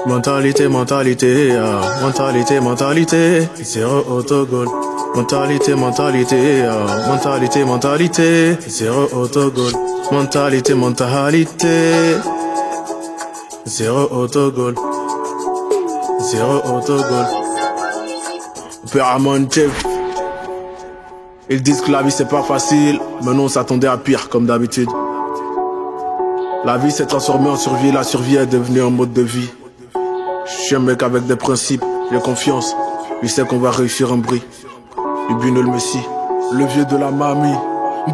Mentalité, mentalité, mentalité, mentalité, zéro autogol. Mentalité, mentalité, mentalité, mentalité, zéro autogol. Mentalité, mentalité, zéro autogol. Zéro autogol. Péramon Chef. Ils disent que la vie c'est pas facile, mais nous on s'attendait à pire comme d'habitude. La vie s'est transformée en survie, la survie est devenue un mode de vie. Je suis un mec avec des principes, j'ai confiance. Il sait qu'on va réussir un bruit. Ubino le Messi, le vieux de la mamie.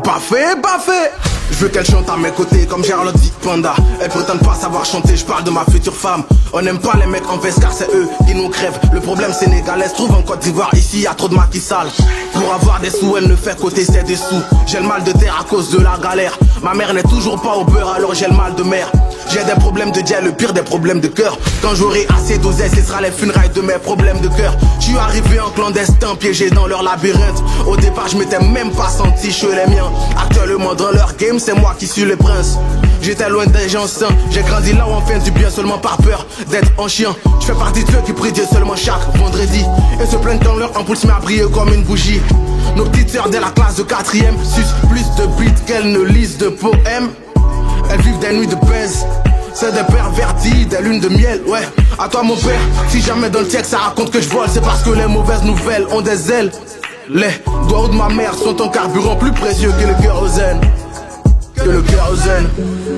Baffé, baffé. Je veux qu'elle chante à mes côtés comme Charlotte dit Panda. Elle prétend pas savoir chanter, je parle de ma future femme. On n'aime pas les mecs en veste car c'est eux qui nous crèvent. Le problème sénégalais se trouve en Côte d'Ivoire. Ici y'a trop de maquis sales. Pour avoir des sous, elle ne fait côté c'est des sous. J'ai le mal de terre à cause de la galère. Ma mère n'est toujours pas au beurre alors j'ai le mal de mer. J'ai des problèmes de dieu, le pire des problèmes de cœur. Quand j'aurai assez d'oseille, ce sera les funérailles de mes problèmes de cœur. Je suis arrivé en clandestin, piégé dans leur labyrinthe. Au départ, je m'étais même pas senti chez les miens. Actuellement dans leur game, c'est moi qui suis le prince. J'étais loin des gens sains, j'ai grandi là où on fait du bien seulement par peur d'être un chien. Je fais partie de ceux qui prient Dieu seulement chaque vendredi et se plaignent quand leur ampoule se met à briller comme une bougie. Nos petites sœurs dès la classe de 4ème sucent plus de beats qu'elles ne lisent de poèmes. Elles vivent des nuits de baise, c'est des pervertis, des lunes de miel, ouais. À toi mon père, si jamais dans le texte ça raconte que je vole, c'est parce que les mauvaises nouvelles ont des ailes. Les doigts de ma mère sont un carburant plus précieux que le kérosène. Que le kérosène.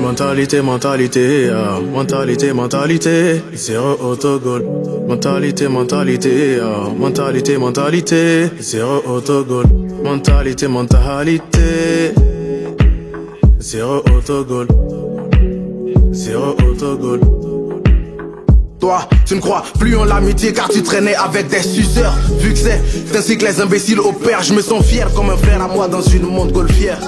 Mentalité, mentalité, mentalité, mentalité, zéro autogol. Mentalité, mentalité, mentalité, mentalité, zéro autogol. Mentalité, mentalité, zéro autogol. Zéro autogol. Toi, tu ne crois plus en l'amitié car tu traînais avec des suceurs. Vu que c'est ainsi que les imbéciles opèrent, je me sens fier comme un frère à moi dans une montgolfière.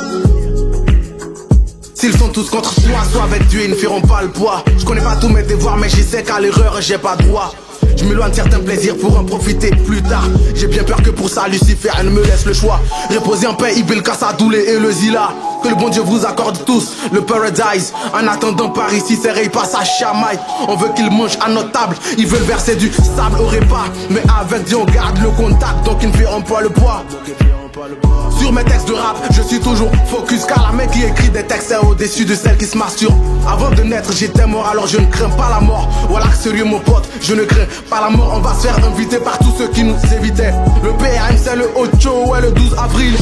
S'ils sont tous contre toi, soit avec Dieu, ils ne feront pas le poids. Je connais pas tous mes devoirs, mais j'y sais qu'à l'erreur, j'ai pas droit. Je m'éloigne de certains plaisirs pour en profiter plus tard. J'ai bien peur que pour ça, Lucifer, elle me laisse le choix. Reposer en paix, Ibil, Kassadoulé et le Zila. Que le bon Dieu vous accorde tous le paradise. En attendant par ici, ces rails passent à Chamaï. On veut qu'ils mangent à notre table. Ils veulent verser du sable au repas. Mais avec Dieu, on garde le contact, donc ils ne verront pas le poids. Sur mes textes de rap, je suis toujours focus car la mec qui écrit des textes est au-dessus de celle qui se masturbe. Avant de naître j'étais mort alors je ne crains pas la mort. Voilà que sérieux mon pote, je ne crains pas la mort. On va se faire inviter par tous ceux qui nous évitaient. Le PM c'est le Ocho, ouais le 12 avril.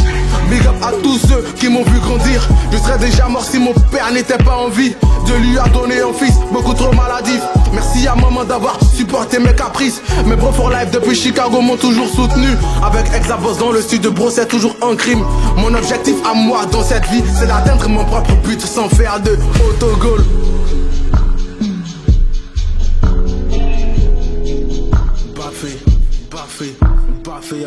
Big up à tous ceux qui m'ont vu grandir. Je serais déjà mort si mon père n'était pas en vie. Dieu lui a donné un fils beaucoup trop maladif. Merci à maman d'avoir supporté mes caprices. Mes bros for life depuis Chicago m'ont toujours soutenu. Avec Exabos dans le sud de Bro c'est toujours un crime. Mon objectif à moi dans cette vie c'est d'atteindre mon propre but sans faire de autogol. Baffé, baffé, baffé,